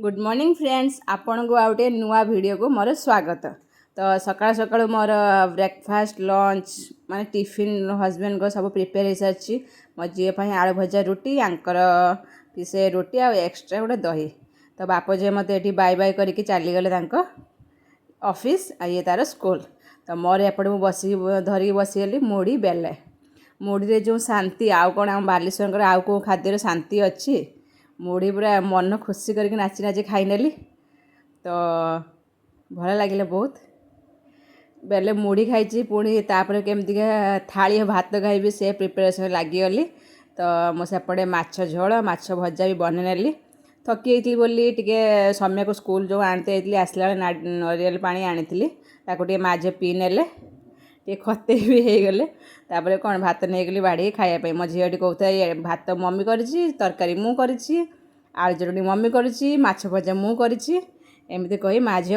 Good morning friends आपण को आउटे नुआ वीडियो को मोर स्वागत। तो सकाळ सकाळ मोर ब्रेकफास्ट लंच माने टिफिन हस्बैंड को सब प्रिपेयर हो सारी मो झील आलू भजा रुटी आंकर पीसे रुटी आ एक्सट्रा गोटे दही। तो बाप जे मत ये बाय बाय करके चलीगले ऑफिस ये तार स्कूल। तो मोर एपटे मुझे बस धरिकी बसीगली मुढ़ी बेले मुढ़ी जो शांति आउ कौन आम बालेश्वर आउ कौ खाद्य शांति अच्छी मुढ़ी पूरा मन खुशी करके नाची नाची खाईनेली। तो भल लगे बहुत बेले मुढ़ी खाई पुणी तापर केमती थाली भात खाइबी से प्रिपेरेसन लगिगली। तो मुझे माछ झोल माछ भजा भी बननेली थकी थी बोली टिके समय को स्कूल जो आनते आसला नारियल पानी आनी ताको माझे पी नेले टे खते भी हो गले। तापर कौन भात नहीं गली बाड़ी खायापी मो झील कहता भात मम्मी करी तरकारी मु करी आलू चटनी मम्मी करी माछ भजा मु करी एमती कही माँ झील